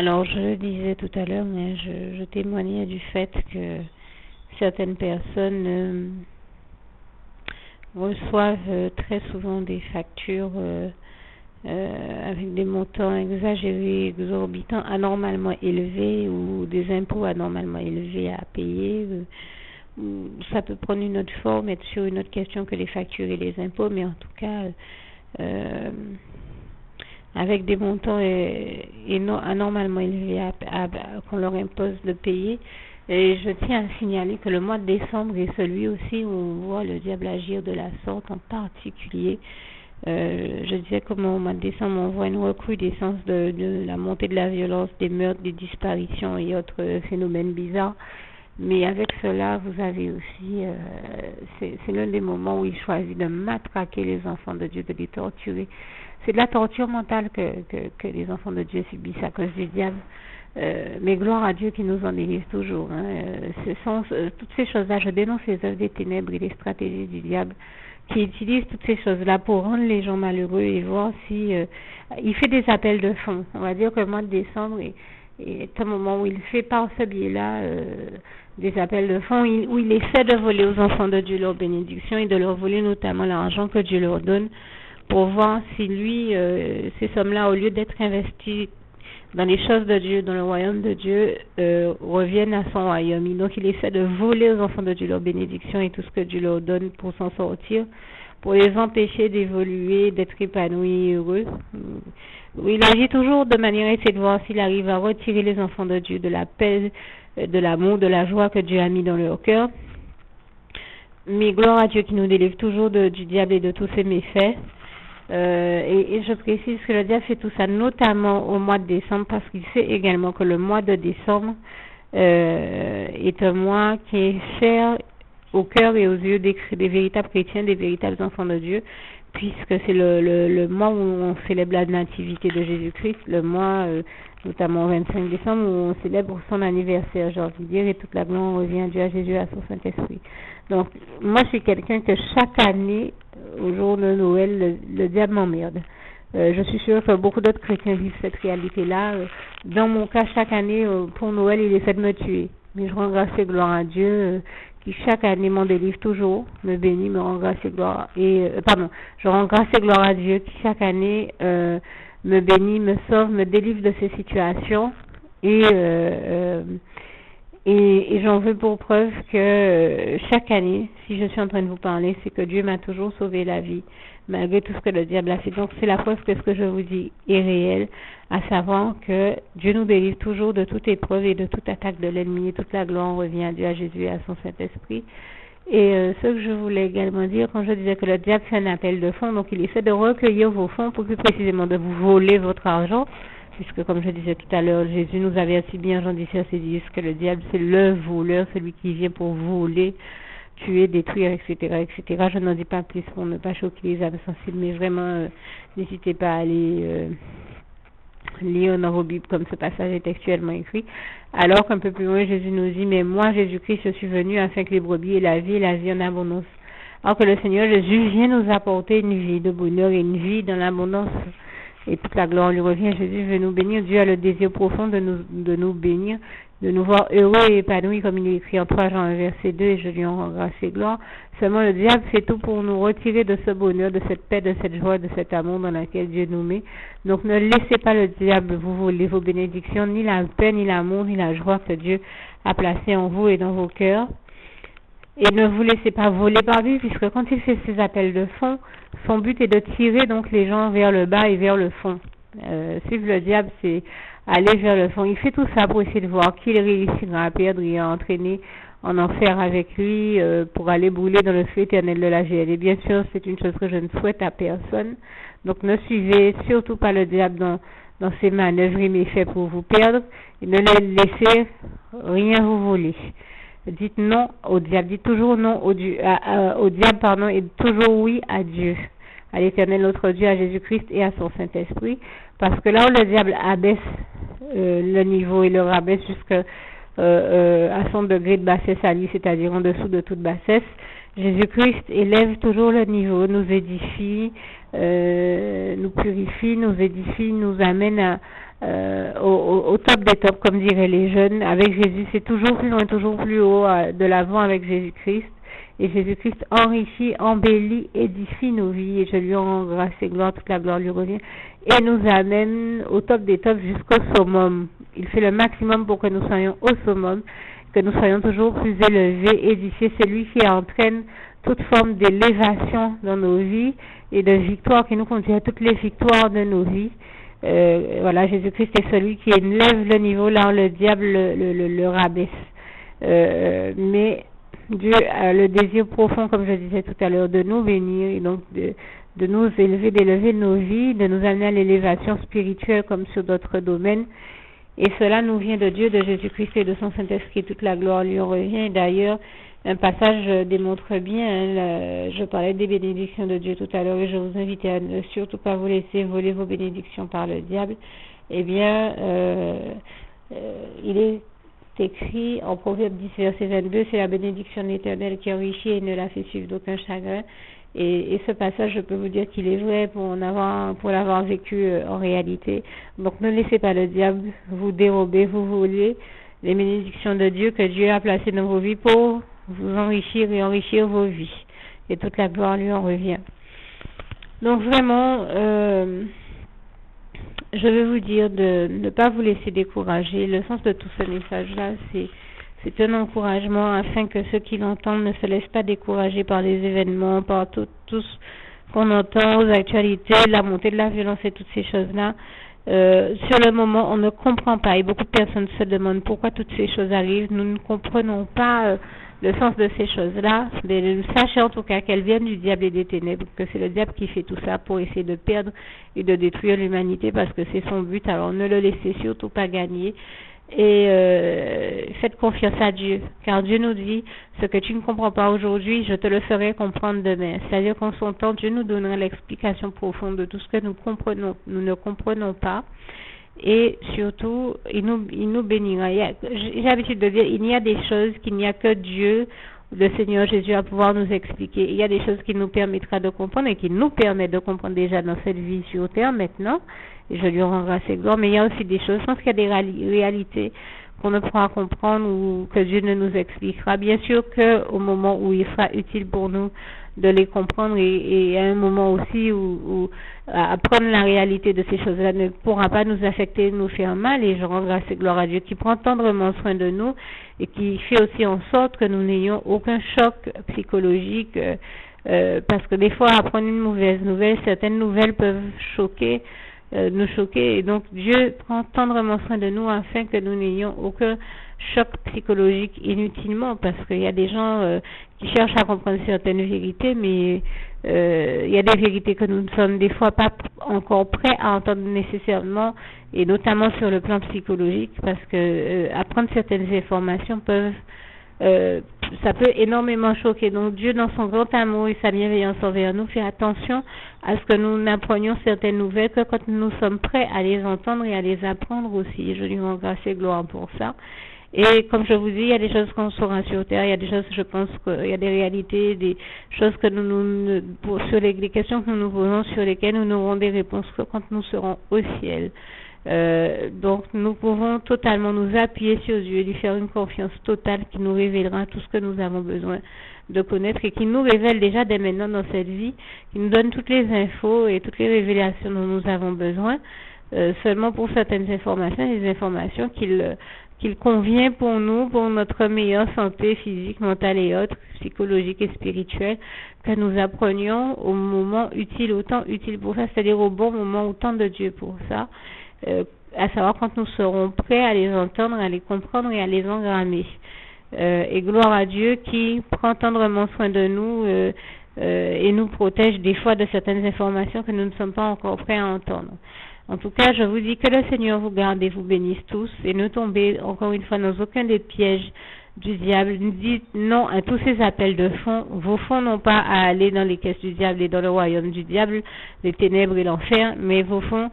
Alors, je le disais tout à l'heure, mais je témoignais du fait que certaines personnes reçoivent très souvent des factures avec des montants exagérés, exorbitants, anormalement élevés ou des impôts anormalement élevés à payer. Ça peut prendre une autre forme, être sur une autre question que les factures et les impôts, mais en tout cas, avec des montants anormalement élevés qu'on leur impose de payer. Et je tiens à signaler que le mois de décembre est celui aussi où on voit le diable agir de la sorte, en particulier. Je disais comment au mois de décembre on voit une recrudescence de la montée de la violence, des meurtres, des disparitions et autres phénomènes bizarres. Mais avec cela, vous avez aussi, c'est l'un des moments où il choisit de matraquer les enfants de Dieu, de les torturer. C'est de la torture mentale que les enfants de Dieu subissent à cause du diable. Mais gloire à Dieu qui nous en délivre toujours. Ce sont toutes ces choses-là, je dénonce les œuvres des ténèbres et les stratégies du diable qui utilise toutes ces choses-là pour rendre les gens malheureux et voir si il fait des appels de fonds. On va dire que le mois de décembre est un moment où il fait par ce biais-là des appels de fonds où il essaie de voler aux enfants de Dieu leur bénédiction et de leur voler notamment l'argent que Dieu leur donne pour voir si lui, ces sommes-là, au lieu d'être investies dans les choses de Dieu, dans le royaume de Dieu, reviennent à son royaume. Donc il essaie de voler aux enfants de Dieu leur bénédiction et tout ce que Dieu leur donne pour s'en sortir, pour les empêcher d'évoluer, d'être épanouis et heureux. Il agit toujours de manière à essayer de voir s'il arrive à retirer les enfants de Dieu de la paix, de l'amour, de la joie que Dieu a mis dans leur cœur. Mais gloire à Dieu qui nous délivre toujours du diable et de tous ses méfaits. Et je précise que le diable fait tout ça notamment au mois de décembre parce qu'il sait également que le mois de décembre est un mois qui est cher au cœur et aux yeux des véritables chrétiens, des véritables enfants de Dieu, puisque c'est le mois où on célèbre la nativité de Jésus-Christ, le mois notamment au 25 décembre où on célèbre son anniversaire, j'ai envie de dire, et toute la gloire revient à Dieu, à Jésus, à son Saint-Esprit. Donc, moi, je suis quelqu'un que chaque année, au jour de Noël, le diable m'emmerde. Je suis sûre que beaucoup d'autres chrétiens vivent cette réalité-là. Dans mon cas, chaque année, pour Noël, il essaie de me tuer. Mais je rends grâce et gloire à Dieu, qui chaque année m'en délivre toujours, me bénit, me rend grâce et gloire. Je rends grâce et gloire à Dieu, qui chaque année me bénit, me sauve, me délivre de ces situations. Et j'en veux pour preuve que chaque année, si je suis en train de vous parler, c'est que Dieu m'a toujours sauvé la vie, malgré tout ce que le diable a fait. Donc c'est la preuve que ce que je vous dis est réel, à savoir que Dieu nous délivre toujours de toute épreuve et de toute attaque de l'ennemi. Et toute la gloire revient à Dieu, à Jésus et à son Saint-Esprit. Et ce que je voulais également dire, quand je disais que le diable fait un appel de fonds, donc il essaie de recueillir vos fonds, pour plus précisément de vous voler votre argent, puisque comme je disais tout à l'heure, Jésus nous avait assez bien, Jean 10, verset 10, que le diable c'est le voleur, celui qui vient pour voler, tuer, détruire, etc., etc. Je n'en dis pas plus pour ne pas choquer les âmes sensibles, mais vraiment, n'hésitez pas à aller lire dans vos Bibles comme ce passage est textuellement écrit. Alors qu'un peu plus loin, Jésus nous dit, mais moi, Jésus-Christ, je suis venu afin que les brebis aient la vie et la vie en abondance. Alors que le Seigneur Jésus vient nous apporter une vie de bonheur et une vie dans l'abondance. Et toute la gloire lui revient. Jésus veut nous bénir. Dieu a le désir profond de nous bénir, de nous voir heureux et épanouis, comme il est écrit en 3 Jean 1, verset 2, et je lui en rends grâce et gloire. Seulement le diable fait tout pour nous retirer de ce bonheur, de cette paix, de cette joie, de cet amour dans lequel Dieu nous met. Donc ne laissez pas le diable vous voler vos bénédictions, ni la paix, ni l'amour, ni la joie que Dieu a placé en vous et dans vos cœurs. Et ne vous laissez pas voler par lui, puisque quand il fait ses appels de fond, son but est de tirer donc les gens vers le bas et vers le fond. Suivre le diable, c'est aller vers le fond. Il fait tout ça pour essayer de voir qui il réussira à perdre et à entraîner en enfer avec lui pour aller brûler dans le feu éternel de la géhenne. Et bien sûr, c'est une chose que je ne souhaite à personne. Donc ne suivez surtout pas le diable dans ses manœuvres et méfaits pour vous perdre, et ne laissez rien vous voler. Dites non au diable, dites toujours non au diable, et toujours oui à Dieu, à l'Éternel notre Dieu, à Jésus-Christ et à son Saint-Esprit, parce que là où le diable abaisse le niveau, il le rabaisse jusqu'à son degré de bassesse à lui, c'est-à-dire en dessous de toute bassesse, Jésus-Christ élève toujours le niveau, nous édifie, nous purifie, nous édifie, nous amène au top des tops, comme diraient les jeunes. Avec Jésus, c'est toujours plus loin, toujours plus haut, de l'avant avec Jésus-Christ. Et Jésus-Christ enrichit, embellit, édifie nos vies. Et je lui rends grâce et gloire, toute la gloire lui revient. Et nous amène au top des tops jusqu'au summum. Il fait le maximum pour que nous soyons au summum, que nous soyons toujours plus élevés, édifiés. C'est lui qui entraîne toute forme d'élévation dans nos vies et de victoire, qui nous conduit à toutes les victoires de nos vies. Voilà, Jésus-Christ est celui qui élève le niveau là où le diable le rabaisse. Mais Dieu a le désir profond, comme je disais tout à l'heure, de nous bénir et donc de nous élever, d'élever nos vies, de nous amener à l'élévation spirituelle comme sur d'autres domaines. Et cela nous vient de Dieu, de Jésus-Christ et de son Saint-Esprit. Toute la gloire lui en revient. D'ailleurs, un passage démontre bien, je parlais des bénédictions de Dieu tout à l'heure, et je vous invite à ne surtout pas vous laisser voler vos bénédictions par le diable. Eh bien, il est écrit en Proverbe 10, verset 22, c'est la bénédiction de l'Éternel qui enrichit et ne la fait suivre d'aucun chagrin. Et ce passage, je peux vous dire qu'il est vrai pour l'avoir vécu en réalité. Donc ne laissez pas le diable vous dérober, vous voler les bénédictions de Dieu que Dieu a placées dans vos vies pour vous enrichir et enrichir vos vies. Et toute la gloire lui en revient. Donc vraiment, je veux vous dire de ne pas vous laisser décourager. Le sens de tout ce message-là, c'est un encouragement afin que ceux qui l'entendent ne se laissent pas décourager par les événements, par tout ce qu'on entend aux actualités, la montée de la violence et toutes ces choses-là. Sur le moment, on ne comprend pas et beaucoup de personnes se demandent pourquoi toutes ces choses arrivent. Nous ne comprenons pas le sens de ces choses-là. Mais sachez en tout cas qu'elles viennent du diable et des ténèbres, que c'est le diable qui fait tout ça pour essayer de perdre et de détruire l'humanité parce que c'est son but. Alors ne le laissez surtout pas gagner. Et faites confiance à Dieu, car Dieu nous dit, ce que tu ne comprends pas aujourd'hui, je te le ferai comprendre demain. C'est-à-dire qu'en son temps, Dieu nous donnera l'explication profonde de tout ce que nous ne comprenons pas, et surtout, il nous bénira. J'ai l'habitude de dire, il y a des choses qu'il n'y a que Dieu, le Seigneur Jésus, à pouvoir nous expliquer. Il y a des choses qu'il nous permettra de comprendre et qui nous permettent de comprendre déjà dans cette vie sur terre maintenant. Et je lui rends grâce et gloire, mais il y a aussi des choses, je pense qu'il y a des réalités qu'on ne pourra comprendre ou que Dieu ne nous expliquera. Bien sûr qu'au moment où il sera utile pour nous de les comprendre et à un moment aussi où apprendre la réalité de ces choses-là ne pourra pas nous affecter, nous faire mal, et je rends grâce et gloire à Dieu qui prend tendrement soin de nous et qui fait aussi en sorte que nous n'ayons aucun choc psychologique parce que des fois apprendre une mauvaise nouvelle, certaines nouvelles peuvent nous choquer, et donc Dieu prend tendrement soin de nous afin que nous n'ayons aucun choc psychologique inutilement, parce qu'il y a des gens qui cherchent à comprendre certaines vérités, mais il y a des vérités que nous ne sommes des fois pas encore prêts à entendre nécessairement, et notamment sur le plan psychologique, parce que apprendre certaines informations ça peut énormément choquer. Donc Dieu, dans son grand amour et sa bienveillance envers nous, fait attention à ce que nous n'apprenions certaines nouvelles que quand nous sommes prêts à les entendre et à les apprendre aussi. Je lui rends grâce et gloire pour ça. Et comme je vous dis, il y a des choses qu'on saura sur terre, il y a des choses, je pense qu'il y a des réalités, des choses que sur les questions que nous nous posons, sur lesquelles nous n'aurons des réponses que quand nous serons au ciel. Donc nous pouvons totalement nous appuyer sur Dieu et lui faire une confiance totale qui nous révélera tout ce que nous avons besoin de connaître et qui nous révèle déjà dès maintenant dans cette vie, qui nous donne toutes les infos et toutes les révélations dont nous avons besoin, seulement pour certaines informations, les informations qu'il convient pour nous, pour notre meilleure santé physique, mentale et autres, psychologique et spirituelle, que nous apprenions au moment utile, au temps utile pour ça, c'est-à-dire au bon moment, au temps de Dieu pour ça. À savoir quand nous serons prêts à les entendre, à les comprendre et à les engrammer. Et gloire à Dieu qui prend tendrement soin de nous et nous protège des fois de certaines informations que nous ne sommes pas encore prêts à entendre. En tout cas, je vous dis que le Seigneur vous garde et vous bénisse tous, et ne tombez encore une fois dans aucun des pièges du diable. Dites non à tous ces appels de fonds. Vos fonds n'ont pas à aller dans les caisses du diable et dans le royaume du diable, les ténèbres et l'enfer, mais vos fonds,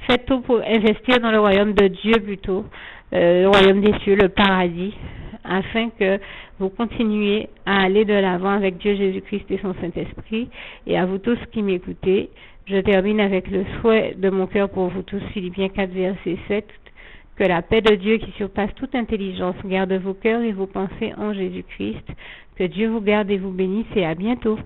faites tout pour investir dans le royaume de Dieu plutôt, le royaume des cieux, le paradis, afin que vous continuiez à aller de l'avant avec Dieu Jésus-Christ et son Saint-Esprit. Et à vous tous qui m'écoutez, Je termine avec le souhait de mon cœur pour vous tous, Philippiens 4, verset 7. Que la paix de Dieu qui surpasse toute intelligence garde vos cœurs et vos pensées en Jésus-Christ. Que Dieu vous garde et vous bénisse et à bientôt.